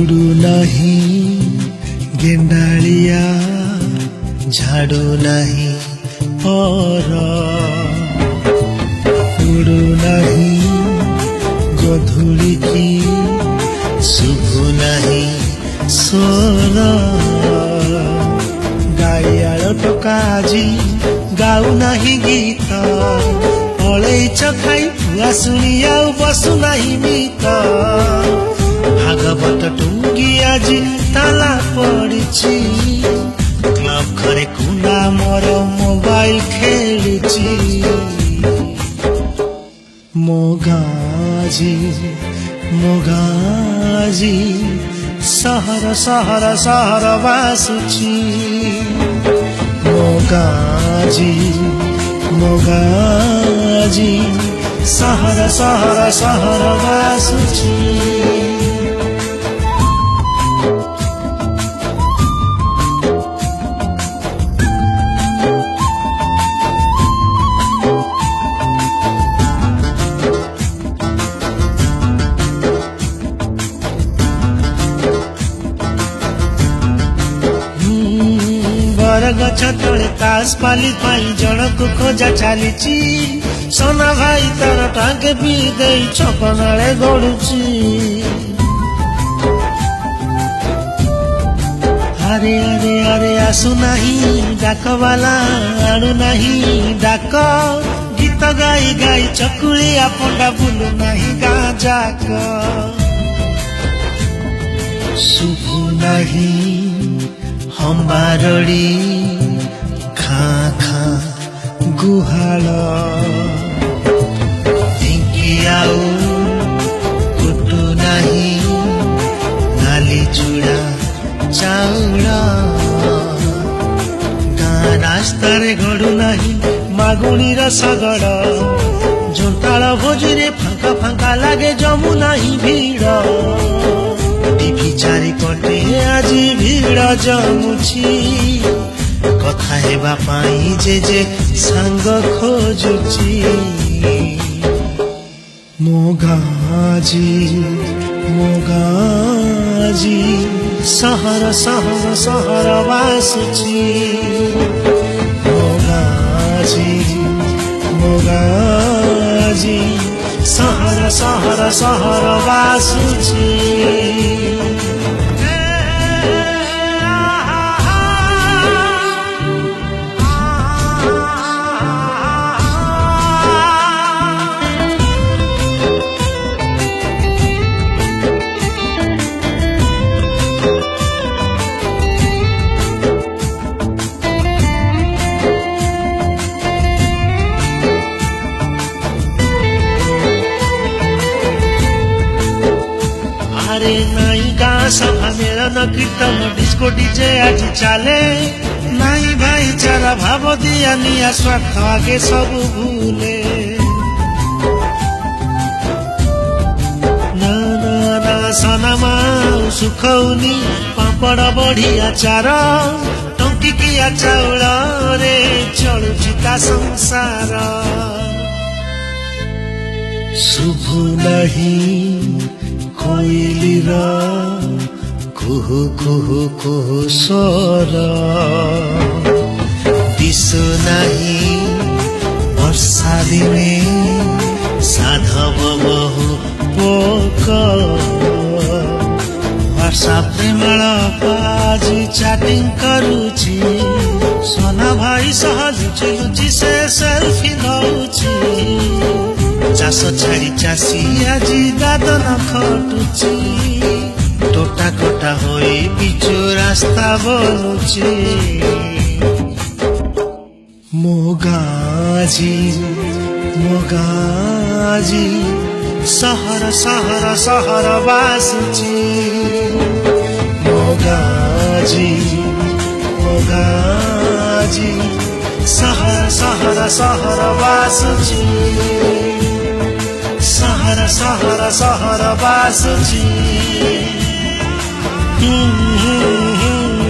उड़ू नहीं गेंडालिया झाड़ू नहीं पर उड़ू नहीं गधूली की शुभु नहीं सोर गाइयाल टोका आज गाऊ नहीं गीत पलैच खाई पुआ शुणी आउ बसु नहीं मित भागवत टुंगी आज ताला पड़ी क्लब घरे कुना मोर मोबाइल खेलुची मोगाजी मोगाजी सहर सहर सहर बासुची मोगाजी मोगाजी सहर सहर सहर बासुची गछ तले तास पाली पाई जनक खोजा चली सोना भाई तार टांगे भी दे छपनाले गड़ुची अरे अरे अरे आसु नहीं डाक वाला आणु नहीं डाक गीत गाई गाई चकुलिया पंडा बुलु नहीं गाँ जाक शुभु नहीं हमारड़ी खाँ खाँ गुहाल आउ कुटु नहीं नाली चूड़ा चाउल गाँ रास्ता गड़ू नहीं मागुणी रसगड़ जोताल भोजी रे फांका फांका लागे जमु नहीं भीड़ टीवी चारि पटे आज भीड़ जमुची कथा हेबा पाई जे सांग खोजुची मोगाजी मोगाजी सहर सहर सहर बासुची मोगाजी मोगाजी सहर सहर सहर बासुची अरे नाई गाँ सभा मेलन कीर्तन डिस्को डीजे आज चले नाई भाईचारा भाव दिया निया स्वार्थ आगे सब भूले ना ना ना सनमा सुखौनी पापड़ बढ़िया चार टंकिकिया चाउल रे चलुची ता संसार शुभु नहीं कोइलीर कुहु कुहु कुहु स्वर दिशु नहीं वर्षा दिने साधव बहु पोक वर्षा प्रेमल पाजी चैटिंग करुची सोना भाई सह लुचि लुचि से सेल्फी नउची चाष छाड़ी चाषी आज दादन खटुची टोटा कोटा होई पिचु रास्ता बोलुची मोगाजी मोगाजी सहर सहर सहर बासुची मोगाजी मोगाजी सहर सहर सहर बासुची सहर सहर सहर बासुची।